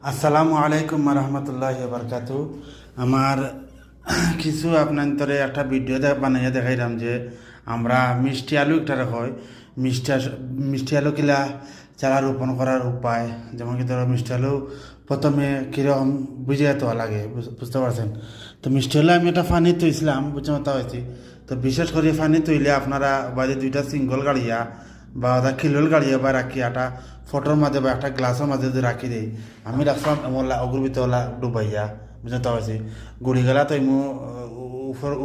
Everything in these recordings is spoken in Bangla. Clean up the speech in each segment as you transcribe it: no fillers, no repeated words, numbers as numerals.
আসসালামু আলাইকুম রহমতুল্লাহ বারকাতু। আমার কিছু আপনার তরে একটা ভিডিও বানাইয়া দেখাইলাম যে আমরা মিষ্টি আলু একটা হয় মিষ্টি আলু কিলা চারা রোপণ করার উপায়, যেমন কি ধরো মিষ্টি আলু প্রথমে কীরকম বুঝে তো লাগে, বুঝতে পারছেন। তো মিষ্টি আলু আমি একটা ফানি তৈছিলাম, বুঝতে মতো হয়েছি। তো বিশেষ করে ফানি তৈলে আপনারা বাড়ি দুইটা সিঙ্গল গাড়িয়া বা ওটা খিলোল গাড়িয়া বা রাখি একটা ফটোর মাঝে বা একটা গ্লাসের মাঝে যদি রাখি দেই, আমি রাখলাম এমন অগুরবিত ডুবাইয়া, বুঝতে পারছি। গুড়ি গেলা তো এমু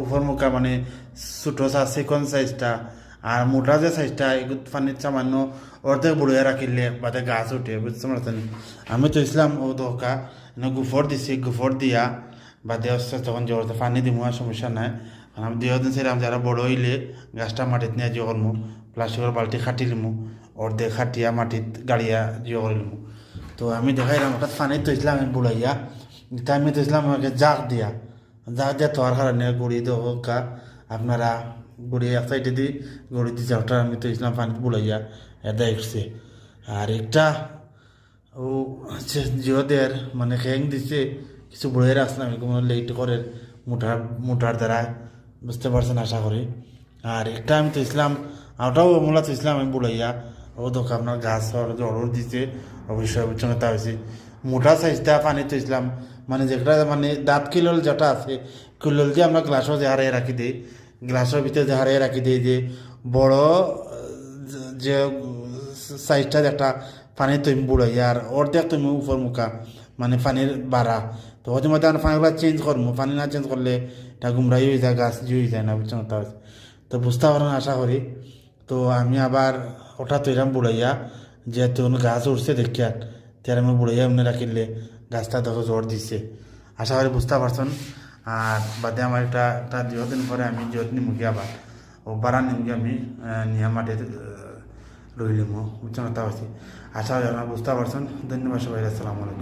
উপর মুখা মানে ছোটো সেকন্ড সাইজটা আর মোটা যে সাইজটা এগুলো পানির সামান্য অর্ধেক বুড়িয়া রাখিলে বাদে গাছ উঠে, বুঝতে পারছেন। আমি তো ইসলাম ও দোকা গুফর দিছি, গুফর দিয়া বাদে আসছে তখন যে পানি দিব আর সমস্যা নাই। আমি দুই দিন ছিলাম যারা বড় হইলে গাছটা মাটিত নিয়ে জিও করমু, প্লাস্টিকের বালতি খাটি লিমু, অর্ধেক খাটিয়া মাটিত গাড়িয়া জিও করে লিমু। তো আমি দেখাইলাম হঠাৎ পানি তো ইসলাম আমি বুড়াইয়া, তা আমি তো ইসলাম আমাকে জাগ দিয়া তোয়ার কারণে গুড়ি দোকা আপনারা গুড়ি এক সাইডে দিই গুড়ি দিচ্ছে ওটা আমি তো ইসলাম পানি বুড়াইয়া এটা এসছে। আর একটা ও জিওদের মানে খেং দিছে কিছু বুড়াই রাখছিলাম কোনো লেট করে মোটার দ্বারা, বুঝতে পারছেন আশা করি। আর একটা আমি তো ইসলাম ওটাও মোলা তো ইসলাম আমি বুড়াইয়া ও দোকান আপনার গাছ অর্ডার দিতে অবশ্যই অবচ্ছন্নতা হয়েছে। মোটা সাইজটা পানি তো ইসলাম মানে যেটা মানে দাঁত কিলোল যেটা আছে কিলোল দিয়ে আমরা গ্লাসও যে হারিয়ে রাখি দিই, গ্লাসের ভিতরে যে হারিয়ে রাখি দিই যে বড় যে সাইজটা একটা পানি তুমি বুড়াই আর অর্ধেক তুমি উপর মুখা মানে পানির বাড়া। তো হয়তো মধ্যে পানিগুলো চেঞ্জ করবো, পানি না চেঞ্জ করলে এটা গুমরাই হয়ে যায়, গাছ হয়ে যায় না, বুঝছো না। তো বুঝতে পারেন আশা করি। তো আমি আবার ওটা তৈরাম বুড়াইয়া যেহেতু গাছ উঠছে দেখিয়া তার আমি বুড়াইয়া এমনি রাখিলে গাছটা দেখো জোর দিচ্ছে, আশা করি বুঝতে পারছেন। আর বাদে আমার একটা দিন পরে আমি জিওত নিমুখী আবার ও বাড়া নিমুখী আমি নিয়া মাটিতে রইলিমু, বুঝছো না। আশা করি আপনারা বুঝতে পারছেন। ধন্যবাদ সবাই, আসসালামু আলাইকুম।